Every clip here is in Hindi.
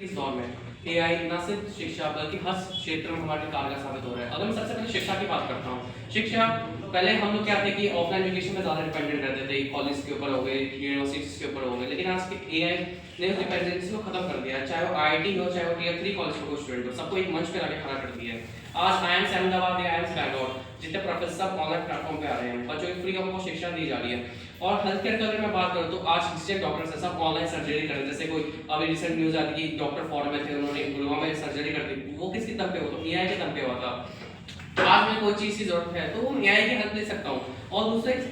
इस दौर में एआई न सिर्फ शिक्षा बल्कि हर क्षेत्र में हमारे कारगर साबित हो रहा है। अगर मैं सबसे पहले शिक्षा की बात करता हूँ, शिक्षा पहले हम लोग क्या थे कि ऑफलाइन एजुकेशन में ज़्यादा डिपेंडेंट रहते थे, कॉलेज के ऊपर हो गए, यूनिवर्सिटीज़ के ऊपर हो गए, लेकिन आज के एआई ने उस डिपेंडेंसी को खत्म कर दिया है। चाहे वो आईआईटी हो, चाहे वो टियर 3 कॉलेज का कोई स्टूडेंट हो, सबको एक मंच पे लाके खड़ा कर दिया है। आज आईआईएम्स अहमदाबाद या आईआईएम्स बैंगलोर जितने प्रोफेसर ऑनलाइन प्लेटफॉर्म पे आ रहे हैं, बच्चों को फ्री ऑफ कॉस्ट शिक्षा दी जा रही है। और हेल्थ केयर का अगर मैं बात करूँ तो आज जितने डॉक्टर्स हैं सब ऑनलाइन सर्जरी कर रहे हैं। जैसे कोई अभी रिसेंट न्यूज़ आई थी कि डॉक्टर फॉरेन में थे, उन्होंने गुड़गांव में सर्जरी कर दी, वो किसकी दम पे हो? तो एआई के दम पे हुआ था। आज में कोई चीज़ की जरूरत है तो एआई की हेल्प ले सकता हूँ। और दूसरा एक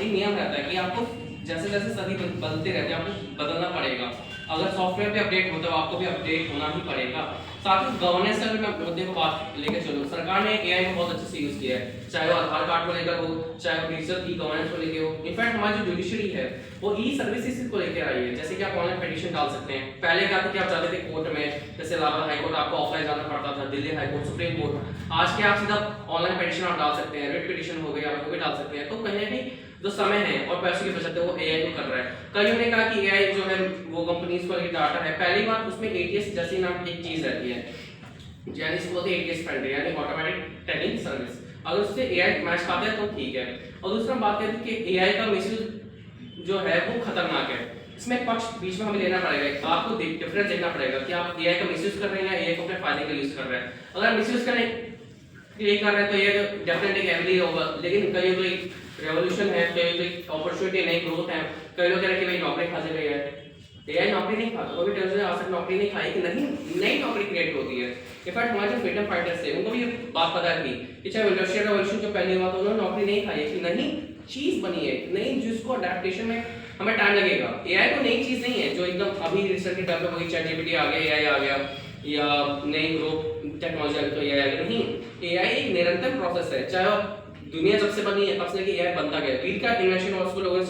नियम रहता है कि आपको जैसे जैसे सदी बदलते रहते हैं आपको बदलना पड़ेगा। अगर सॉफ्टवेयर पे अपडेट होता है आपको भी अपडेट होना ही पड़ेगा। साथ ही गवर्नेंस का भी मैं मुद्दे को बात लेकर चलूँ, सरकार ने एआई को बहुत अच्छे से यूज़ किया है, चाहे वो आधार कार्ड को लेकर हो, चाहे वो डिजिटल ई गवर्नेंस को लेकर हो। इनफैक्ट हमारी जो जुडिशरी है वो ई सर्विसेज को लेकर आई है। जैसे कि आप ऑनलाइन पिटीशन डाल सकते हैं। पहले क्या था कि आप जाते थे कोर्ट में, जैसे इलाहाबाद हाई कोर्ट आपको ऑफलाइन जाना पड़ता था, Delhi high court, supreme court. आज के आप सीधा ऑनलाइन पिटीशन आप डाल सकते हैं, रिट पिटीशन हो गया वो भी डाल सकते हैं। तो कहीं ना कहीं जो समय है और पैसों की बचत है वो एआई को कर रहा है। कईयों ने कहा कि एआई जो है वो कंपनीज को डाटा है। पहली बात उसमें एटीएस जैसी नाम एक चीज रहती है, यानी इसको बोलते हैं एटीएस फ्रेंडली, यानी ऑटोमेटिक टेलिंग सर्विस। अगर उससे एआई मैच खाता है तो ठीक है। और दूसरा बात कहते हैं कि एआई का मिसयूज जो है वो खतरनाक है। इसमें पक्ष बीच में हमें लेना पड़ेगा, आपको डिफरेंस देखना पड़ेगा कि आप एआई का मिसयूज कर रहे हैं या एआई को अपने फायदे के लिए यूज कर रहे हैं। अगर मिसयूज करने ये कर रहे हैं तो ये डेफिनेटली एवली होगा, लेकिन कहीं तो एक रेवोल्यूशन है, कहीं तो एक अपॉर्चुनिटी, नई ग्रोथ है। कई लोग कह रहे हैं कि भाई नौकरी खा गई है, एआई नौकरी नहीं खाता, कोई भी टेंशन आ सकता नौकरी नहीं खाएगी, नहीं नई नौकरी क्रिएट होती है। इनफैक्ट हमारे जो फ्रीडम फाइटर्स थे उनको भी ये बात पता थी कि चाहे इंडस्ट्रियल रेवोल्यूशन जो पहले हुआ था उन्होंने नौकरी नहीं खाई है, कि नई चीज बनी है, नई जिसको अडेप्टेशन में हमें टाइम लगेगा। एआई तो नई चीज नहीं है जो एकदम अभी रिसेंट के टाइम पे कोई चैट जीपीटी आ गया, एआई आ गया या नई ग्रोथ टेक्नोलॉजी आ गई तो एआई आ गया, नहीं। एआई एक निरंतर प्रोसेस है। चाहे दुनिया जब से बनी है तब से लेके एआई बनता गया। वीट का इन्वेंशन और उसको लोगों ने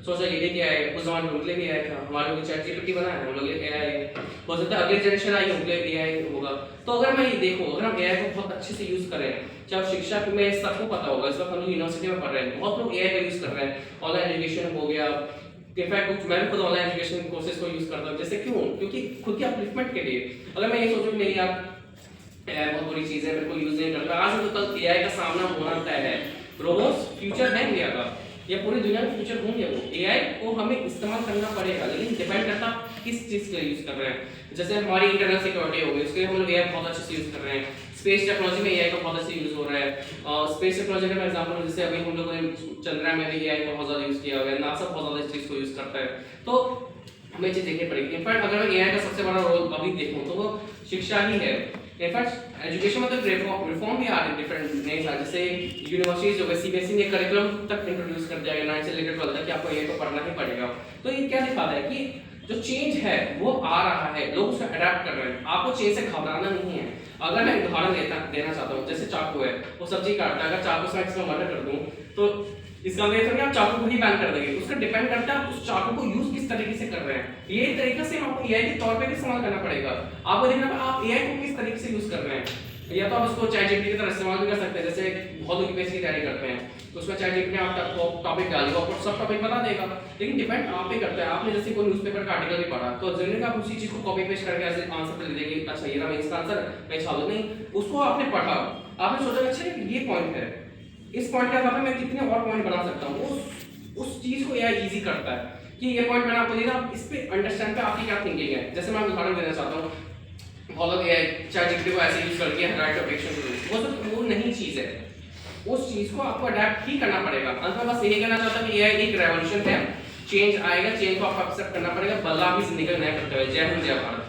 सोचा ये क्या है, उस जमाने में उनके लिए भी एआई था, हमारे लोग चैट जीपीटी बना है, हम लोग एआई है, हो सकता है अगली जनरेशन आई उनके लिए एआई होगा। तो अगर मैं ये देखूं, अगर हम एआई को बहुत अच्छे से यूज करें, चाहे शिक्षा में सबको पता होगा, इस वक्त हम लोग यूनिवर्सिटी में पढ़ रहे हैं, बहुत लोग एआई का यूज कर रहे हैं, ऑनलाइन एजुकेशन हो गया। इनफैक्ट मैं भी खुद ऑनलाइन एजुकेशन कोर्सेज को यूज करता हूँ। जैसे क्यों? क्योंकि खुद के अपलिफ्टमेंट के लिए। अगर मैं ये सोचूं कि नहीं यार एआई बहुत बुरी चीज है, मेरे को यूज नहीं करना, आज तो कल एआई का सामना होना तय है। रोबोट्स फ्यूचर है इंडिया का, या पूरी दुनिया में फ्यूचर होंगे वो। एआई को हमें इस्तेमाल करना पड़ेगा, लेकिन डिपेंड करता किस चीज के लिए यूज कर रहे हैं। जैसे हमारी इंटरनल सिक्योरिटी हो गई, उसके लिए हम लोग एआई बहुत अच्छे से यूज कर रहे हैं। स्पेस टेक्नोलॉजी में एआई का बहुत अच्छे यूज हो रहा है। स्पेस टेक्नोलॉजी का एग्जांपल जैसे अभी हम लोगों ने चंद्रयान में भी एआई का बहुत ज्यादा यूज किया हुआ है, नासा बहुत ज्यादा इस चीज को यूज करता है। तो हमें चीज देखनी पड़ेगी। इनफैक्ट अगर मैं एआई का सबसे बड़ा रोल अभी देखूं तो वो शिक्षा ही है। इनफैक्ट एजुकेशन में तो रिफॉर्म भी आ रहे हैं डिफरेंट नए साल, जैसे यूनिवर्सिटीज हो गए, सीबीएसई ने करिकुलम तक इंट्रोड्यूस कर दिया है 9 से लेकर 12 तक कि आपको एआई को पढ़ना ही पड़ेगा। तो ये क्या दिखाता है कि जो चेंज है वो आ रहा है, लोग उसको अडेप्ट कर रहे हैं। आपको चेंज से घबराना नहीं है। अगर मैं उदाहरण देना चाहता हूँ, जैसे चाकू है, वो सब्जी काटता है, अगर चाकू से इसका मर्डर कर दूं तो इसका मतलब है कि आप चाकू को ही बैन कर देंगे। उसका डिपेंड करता है आप उस चाकू को यूज किस तरीके से कर रहे हैं। ये तरीका से आपको एआई के तौर पे भी इस्तेमाल करना पड़ेगा। आपको देखना है आप एआई को किस तरीके से यूज कर रहे हैं। या तो आप उसको चैट जीपीटी की तरह इस्तेमाल भी कर सकते हैं, जैसे बहुत लोग यूपीएससी की तैयारी करते हैं तो उसमें चैट जीपीटी आप टॉपिक डालिए और सब टॉपिक बता देगा, लेकिन डिपेंड आप पे करता है। आपने जैसे कोई न्यूज़पेपर का आर्टिकल भी पढ़ा तो जरूरी आप उसी चीज को कॉपी पेस्ट करके ऐसे आंसर पे लिख देंगे, अच्छा ये रहा इसका आंसर, मैं छाप नहीं। उसको आपने पढ़ा, आपने सोचा अच्छा ये पॉइंट है, इस पॉइंट के आधार पर मैं कितने और पॉइंट बना सकता हूँ, उस चीज को एआई इजी करता है कि ये पॉइंट मैंने आपको दिया, इस पे अंडरस्टैंड पे आपकी क्या थिंकिंग है। जैसे मैं उदाहरण देना चाहता हूँ, बहुत लोग एआई चैट जीपीटी को ऐसे यूज करके राइट ऑब्जेक्शन वो सब वो नई चीज है, उस चीज को आपको अडेप्ट ही करना पड़ेगा। अंत में बस यही कहना चाहता हूँ कि एआई एक रेवोल्यूशन है, चेंज आएगा, चेंज को आपको एक्सेप्ट करना पड़ेगा, बदलाव भी जिंदगी में नया करते हुए। जय हिंद, जय भारत।